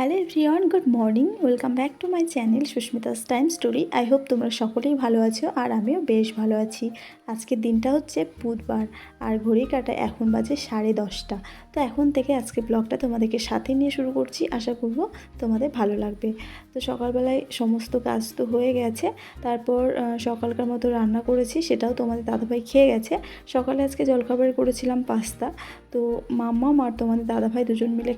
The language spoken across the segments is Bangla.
Hello everyone, good morning. Welcome back to my channel Susmita's time story. I hope তোমরা সকলেই ভালো আছো আর আমিও বেশ ভালো আছি। আজকের দিনটা হচ্ছে বুধবার আর ঘড়ি কাটা এখন বাজে 10:30। তো এখন থেকে আজকে ব্লগটা তোমাদেরকে সাথে নিয়ে শুরু করছি। আশা করব তোমাদের ভালো লাগবে। তো সকালবেলায় সমস্ত কাজ তো হয়ে গেছে, তারপর সকালকার মতো রান্না করেছি, সেটাও তোমাদের দাদাভাই খেয়ে গেছে। সকালে আজকে জলখাবার করেছিলাম পাস্তা। তো মাম্মা আর তোমাদের দাদাভাই দুজন মিলে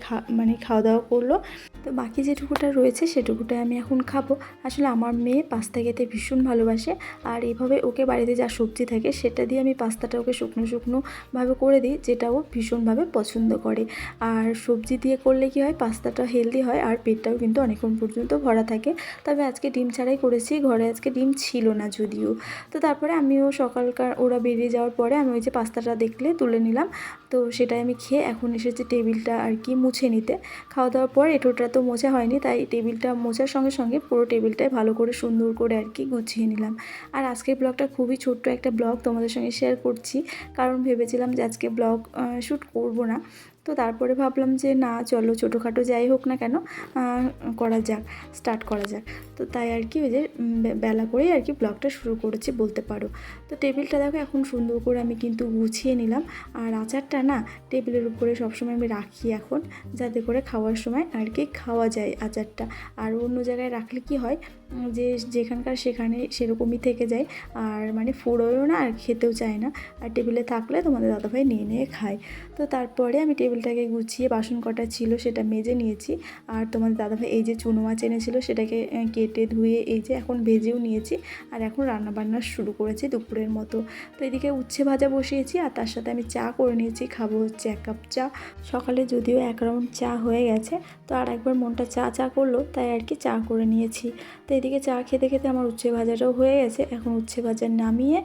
খাওয়া দাওয়া করলো। তো বাকি যেটুকুটা রয়েছে সেটুকুটাই আমি এখন খাবো। আসলে আমার মেয়ে পাস্তা খেতে ভীষণ ভালোবাসে, আর এইভাবে ওকে বাড়িতে যা সবজি থাকে সেটা দিয়ে আমি পাস্তাটা ওকে শুকনো শুকনোভাবে করে দিই, যেটা ও ভীষণভাবে পছন্দ করে। আর সবজি দিয়ে করলে কি হয়, পাস্তাটা হেলদি হয় আর পেটটাও কিন্তু অনেকক্ষণ পর্যন্ত ভরা থাকে। তবে আজকে ডিম ছাড়াই করেছি, ঘরে আজকে ডিম ছিল না যদিও। তো তারপরে আমিও সকালকার ওরা বেরিয়ে যাওয়ার পরে আমি ওই যে পাস্তাটা দেখলে তুলে নিলাম। তো সেটাই আমি খেয়ে এখন এসেছি টেবিলটা আর কি মুছে নিতে। খাওয়া দাওয়ার পর এঁঠোটা তো মোছা হয়নি, তাই টেবিলটা মোছার সঙ্গে সঙ্গে পুরো টেবিলটাই ভালো করে সুন্দর করে আর কি গুছিয়ে নিলাম। আর আজকের ব্লগটা খুবই ছোট্ট একটা ব্লগ তোমাদের সঙ্গে শেয়ার করছি, কারণ ভেবেছিলাম যে আজকে ব্লগ শ্যুট করব না। তো তারপরে ভাবলাম যে না, চলো ছোটোখাটো যাই হোক না কেন স্টার্ট করা যাক। তো তাই আর কি ওই যে বেলা করেই আর কি ব্লগটা শুরু করেছি বলতে পারো। তো টেবিলটা দেখো এখন সুন্দর করে আমি কিন্তু গুছিয়ে নিলাম। আর আচারটা না টেবিলের উপরে সবসময় আমি রাখি এখন, যাতে করে খাওয়ার সময় আর কি খাওয়া যায় আচারটা। আর অন্য জায়গায় রাখলে কি হয় যে যেখানকার সেখানে সেরকমই থেকে যায়, আর মানে ফুরোয়ও না আর খেতেও চায় না। আর টেবিলে থাকলে তোমাদের দাদাভাই নিয়ে নিয়ে খায়। তো তারপরে আমি টেবিলটাকে গুছিয়ে বাসন কটা ছিল সেটা মেজে নিয়েছি। আর তোমাদের দাদাভাই এই যে চুনো মাছ এনেছিল সেটাকে কেটে ধুয়ে এই যে এখন ভেজেও নিয়েছি। আর এখন রান্নাবান্না শুরু করেছি দুপুরের মতো। তো এদিকে উচ্ছে ভাজা বসিয়েছি, আর তার সাথে আমি চা করে নিয়েছি, খাবো হচ্ছে 1 কাপ চা। সকালে যদিও 1 রাউন্ড চা হয়ে গেছে, তো আর একবার মনটা চা চা করলো, তাই আর কি চা করে নিয়েছি। তো এদিকে চা খেতে খেতে আমার উচ্ছে ভাজাটাও হয়ে গেছে। এখন উচ্ছে ভাজা নামিয়ে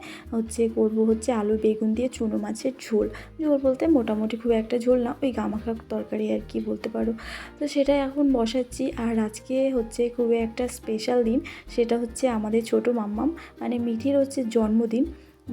করবো হচ্ছে আলু বেগুন দিয়ে চুনো মাছের ঝোল। ঝোল বলতে মোটামুটি খুব একটা ঝোল না, ওই গামাখা তরকারি আর কি বলতে পারো। তো সেটাই এখন বসাচ্ছি। আর আজকে হচ্ছে খুবই একটা স্পেশাল দিন, সেটা হচ্ছে আমাদের ছোট মাম্মাম মানে মিঠির হচ্ছে জন্মদিন,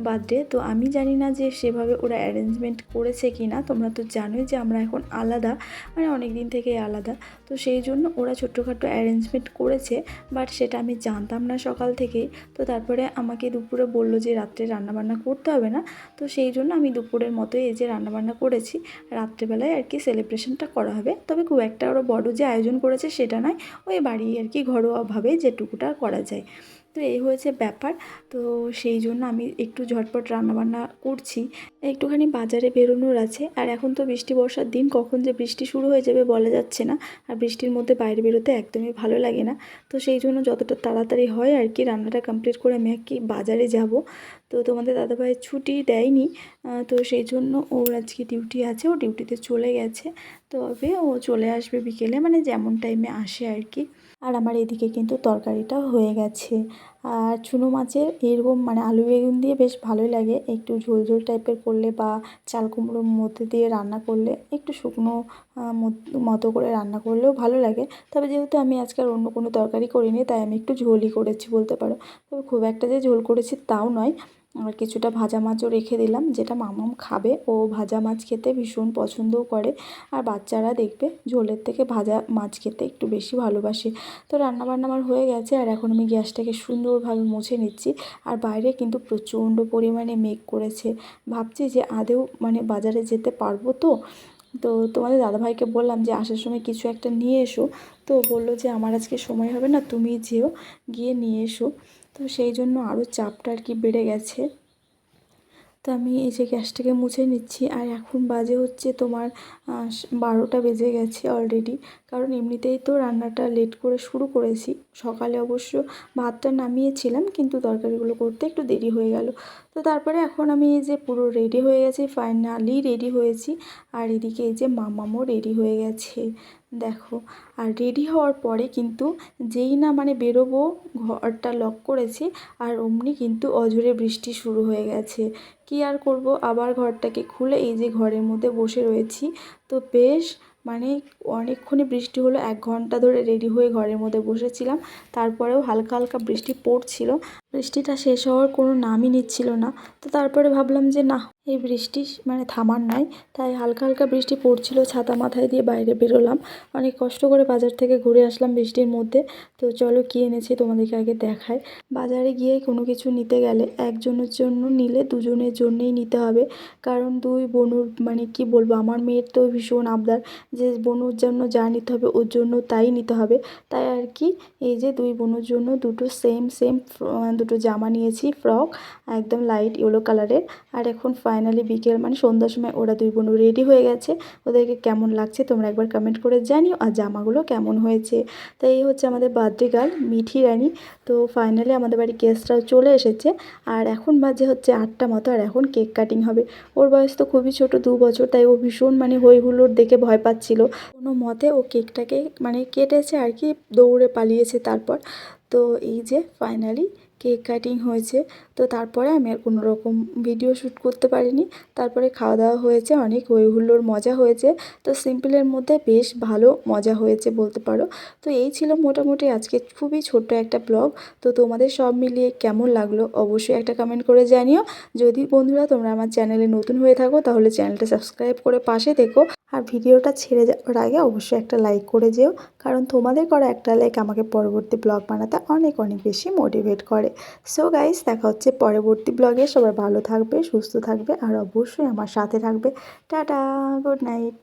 বার্থডে। তো আমি জানি না যে সেভাবে ওরা অ্যারেঞ্জমেন্ট করেছে কি না। তোমরা তো জানোই যে আমরা এখন আলাদা, মানে অনেক দিন থেকেই আলাদা। তো সেই জন্য ওরা ছোট্টখাটো অ্যারেঞ্জমেন্ট করেছে, বাট সেটা আমি জানতাম না সকাল থেকেই। তো তারপরে আমাকে দুপুরে বললো যে রাত্রে রান্নাবান্না করতে হবে না। তো সেই জন্য আমি দুপুরের মতোই এই যে রান্নাবান্না করেছি। রাত্রেবেলায় আর কি সেলিব্রেশনটা করা হবে, তবে খুব একটা ওরা বড় যে আয়োজন করেছে সেটা নয়, ওই বাড়ি আর কি ঘরোয়াভাবে যেটুকুটা করা যায়। তো এই হয়েছে ব্যাপার। তো সেই জন্য আমি একটু ঝটপট রান্নাবান্না করছি। একটুখানি বাজারে বেরোনোর আছে, আর এখন তো বৃষ্টি বর্ষার দিন, কখন যে বৃষ্টি শুরু হয়ে যাবে বলা যাচ্ছে না। আর বৃষ্টির মধ্যে বাইরে বেরোতে একদমই ভালো লাগে না। তো সেই জন্য যতটা তাড়াতাড়ি হয় আর কি রান্নাটা কমপ্লিট করে আমি আর কি বাজারে যাব। তো তোমাদের দাদাভাই ছুটি দেয়নি, তো সেই জন্য ওর আজকে ডিউটি আছে, ও ডিউটিতে চলে গেছে। তবে ও চলে আসবে বিকেলে, মানে যেমন টাইমে আসে আর কি। আর আমার এদিকে কিন্তু তরকারিটা হয়ে গেছে। আর চুনো মাছের এরকম মানে আলু বেগুন দিয়ে বেশ ভালোই লাগে, একটু ঝোল ঝোল টাইপের করলে বা চাল কুমড়োর মধ্যে দিয়ে রান্না করলে, একটু শুকনো মতো করে রান্না করলেও ভালো লাগে। তবে যেহেতু আমি আজকে আর অন্য কোনো তরকারি করিনি, তাই আমি একটু ঝোলই করেছি বলতে পারো। তবে খুব একটা যে ঝোল করেছি তাও নয়। আর কিছুটা ভাজা মাছও রেখে দিলাম, যেটা মামাম খাবে, ও ভাজা মাছ খেতে ভীষণ পছন্দও করে। আর বাচ্চারা দেখবে ঝোলের থেকে ভাজা মাছ খেতে একটু বেশি ভালোবাসে। তো রান্নাবান্না আমার হয়ে গেছে, আর এখন আমি গ্যাসটাকে সুন্দরভাবে মুছে নিচ্ছি। আর বাইরে কিন্তু প্রচণ্ড পরিমাণে মেঘ করেছে। ভাবছি যে আদৌ মানে বাজারে যেতে পারবো তো। তো তোমাদের দাদাভাইকে বললাম যে আসার সময় কিছু একটা নিয়ে এসো। তো বললো যে আমার আজকে সময় হবে না, তুমি যেও, গিয়ে নিয়ে এসো। তো সেই জন্য আরও চাপটা আর কি বেড়ে গেছে। তো আমি এই যে গ্যাসটাকে মুছে নিচ্ছি। আর এখন বাজে হচ্ছে তোমার 12টা বেজে গেছে অলরেডি, কারণ এমনিতেই তো রান্নাটা লেট করে শুরু করেছি। সকালে অবশ্য ভাতটা নামিয়েছিলাম, কিন্তু তরকারিগুলো করতে একটু দেরি হয়ে গেল। তো তারপরে এখন আমি এই যে পুরো রেডি হয়ে গেছি, ফাইনালি রেডি হয়েছি। আর এদিকে এই যে মামামও রেডি হয়ে গেছে দেখো। আর রেডি হওয়ার পরে কিন্তু যেই না মানে বেরোবো, ঘরটা লক করেছি, আর অমনি কিন্তু অঝোরে বৃষ্টি শুরু হয়ে গেছে। কি আর করব, আবার ঘরটাকে খুলে এই যে ঘরের মধ্যে বসে রয়েছি। তো বেশ মানে অনেকক্ষণই বৃষ্টি হলো, 1 ঘন্টা ধরে রেডি হয়ে ঘরের মধ্যে বসেছিলাম। তারপরেও হালকা হালকা বৃষ্টি পড়ছিল। বৃষ্টিটা শেষ হওয়ার কোনো নামই নিচ্ছিল না। তো তারপরে ভাবলাম যে না, এই বৃষ্টি মানে থামার নয়, তাই হালকা হালকা বৃষ্টি পড়ছিল, ছাতা মাথায় দিয়ে বাইরে বেরোলাম। অনেক কষ্ট করে বাজার থেকে ঘুরে আসলাম বৃষ্টির মধ্যে। তো চলো কী এনেছি তোমাদেরকে আগে দেখাই। বাজারে গিয়ে কোনো কিছু নিতে গেলে একজনের জন্য নিলে দুজনের জন্যেই নিতে হবে, কারণ দুই বোনুর মানে কি বলবো, আমার মেয়ের তো ভীষণ আবদার যে বোনুর জন্য যা নিতে হবে ওর জন্য তাই নিতে হবে। তাই আর কি এই যে দুই বোনের জন্য দুটো সেম দুটো জামা নিয়েছি, ফ্রক একদম লাইট ইয়েলো কালারের। আর এখন ফাইনালি বিকেল মানে সন্ধ্যার সময় ওরা দুই বোনও রেডি হয়ে গেছে। ওদেরকে কেমন লাগছে তোমরা একবার কমেন্ট করে জানিও, আর জামাগুলো কেমন হয়েছে। তো এই হচ্ছে আমাদের বার্থডে গার্ল মিঠি রানী। তো ফাইনালি আমাদের বাড়ি গেস্টরাও চলে এসেছে। আর এখন বাজে হচ্ছে 8টা মতো, আর এখন কেক কাটিং হবে। ওর বয়স তো খুবই ছোট, 2 বছর, তাই ও ভীষণ মানে হই হুল্লোড় দেখে ভয় পাচ্ছিল। কোনো মতে ও কেকটাকে মানে কেটেছে আর কি, দৌড়ে পালিয়েছে তারপর। তো এই যে ফাইনালি কেক কাটিং হয়েছে। তো তারপরে আমি আর কোনো রকম ভিডিও শ্যুট করতে পারিনি। তারপরে খাওয়া দাওয়া হয়েছে, অনেক হই হুল্লোড় মজা হয়েছে। তো সিম্পলের মধ্যে বেশ ভালো মজা হয়েছে বলতে পারো। তো এই ছিল মোটামুটি আজকে খুবই ছোট্ট একটা ব্লগ। তো তোমাদের সব মিলিয়ে কেমন লাগলো অবশ্যই একটা কমেন্ট করে জানিও। যদি বন্ধুরা তোমরা আমার চ্যানেলে নতুন হয়ে থাকো তাহলে চ্যানেলটা সাবস্ক্রাইব করে পাশে থেকো। আর ভিডিওটা ছেড়ে যাওয়ার আগে অবশ্যই একটা লাইক করে যেও, কারণ তোমাদের করা একটা লাইক আমাকে পরবর্তী ব্লগ বানাতে অনেক অনেক বেশি মোটিভেট করে। সো গাইস, দেখা হচ্ছে পরবর্তী ব্লগে। সবাই ভালো থাকবে, সুস্থ থাকবে, আর অবশ্যই আমার সাথে থাকবে। Tata, good night.